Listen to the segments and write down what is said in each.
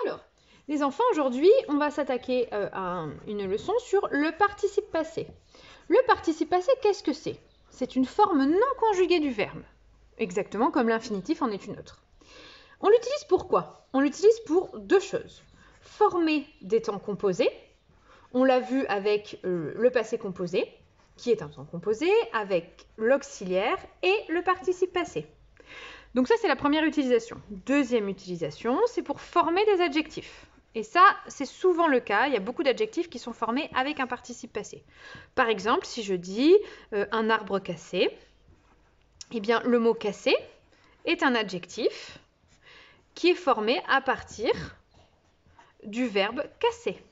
Alors, les enfants, aujourd'hui, on va s'attaquer à une leçon sur le participe passé. Le participe passé, qu'est-ce que c'est? C'est une forme non conjuguée du verbe, exactement comme l'infinitif en est une autre. On l'utilise pour quoi? On l'utilise pour deux choses. Former des temps composés, on l'a vu avec le passé composé, qui est un temps composé, avec l'auxiliaire et le participe passé. Donc ça, c'est la première utilisation. Deuxième utilisation, c'est pour former des adjectifs. Et ça, c'est souvent le cas. Il y a beaucoup d'adjectifs qui sont formés avec un participe passé. Par exemple, si je dis un arbre cassé, eh bien, le mot cassé est un adjectif qui est formé à partir du verbe casser.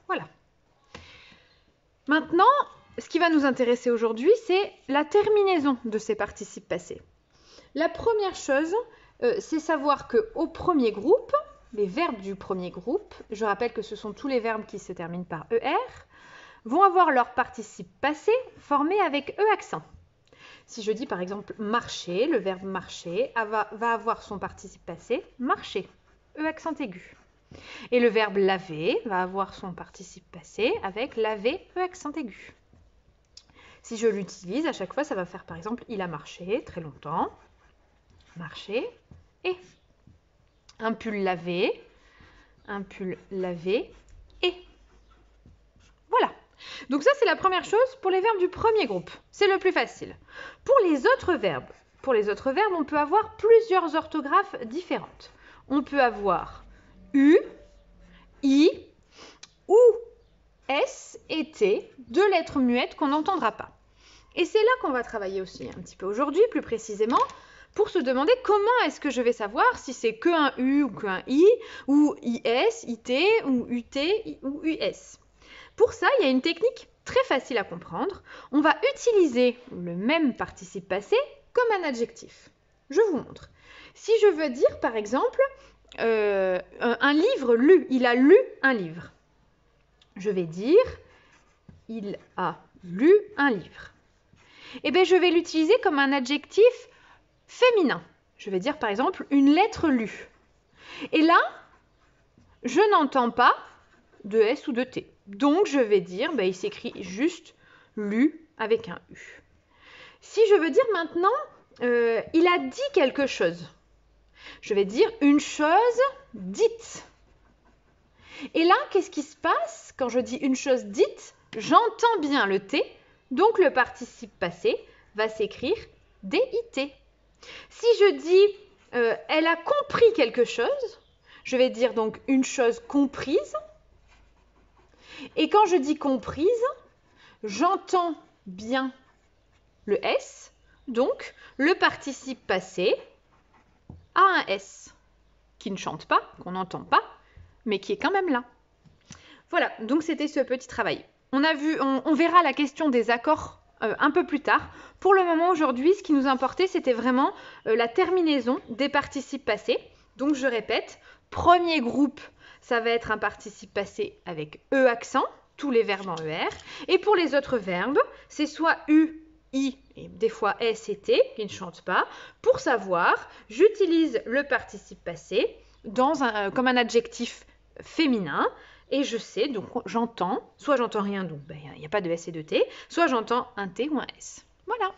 Voilà. Maintenant, ce qui va nous intéresser aujourd'hui, c'est la terminaison de ces participes passés. La première chose, c'est savoir qu'au premier groupe, les verbes du premier groupe, je rappelle que ce sont tous les verbes qui se terminent par ER, vont avoir leur participe passé formé avec E accent. Si je dis par exemple marcher, le verbe marcher va avoir son participe passé marcher, E accent aigu. Et le verbe laver va avoir son participe passé avec laver, E accent aigu. Si je l'utilise, à chaque fois, ça va faire par exemple il a marché très longtemps, marcher, et un pull lavé, et. Voilà. Donc ça, c'est la première chose pour les verbes du premier groupe. C'est le plus facile. Pour les autres verbes, on peut avoir plusieurs orthographes différentes. On peut avoir U, I ou S et T, deux lettres muettes qu'on n'entendra pas. Et c'est là qu'on va travailler aussi un petit peu aujourd'hui, plus précisément, pour se demander comment est-ce que je vais savoir si c'est qu'un U ou qu'un I, ou IS, IT, ou UT, ou US. Pour ça, il y a une technique très facile à comprendre. On va utiliser le même participe passé comme un adjectif. Je vous montre. Si je veux dire, par exemple, un livre lu, il a lu un livre. Je vais dire, il a lu un livre. Eh bien, je vais l'utiliser comme un adjectif féminin. Je vais dire, par exemple, une lettre lue. Et là, je n'entends pas de S ou de T. Donc, je vais dire, il s'écrit juste lu avec un U. Si je veux dire maintenant, il a dit quelque chose, je vais dire une chose dite. Et là, qu'est-ce qui se passe quand je dis une chose dite? J'entends bien le T, donc le participe passé va s'écrire DIT. Si je dis elle a compris quelque chose, je vais dire donc une chose comprise. Et quand je dis comprise, j'entends bien le S, donc le participe passé a un S qui ne chante pas, qu'on n'entend pas, mais qui est quand même là. Voilà, donc c'était ce petit travail. On verra la question des accords un peu plus tard. Pour le moment, aujourd'hui, ce qui nous importait, c'était vraiment la terminaison des participes passés. Donc, je répète, premier groupe, ça va être un participe passé avec E accent, tous les verbes en ER. Et pour les autres verbes, c'est soit U, I, et des fois S et T, qui ne chantent pas. Pour savoir, j'utilise le participe passé comme un adjectif féminin. Et je sais, donc j'entends, soit j'entends rien, donc il n'y a pas de S et de T, soit j'entends un T ou un S. Voilà.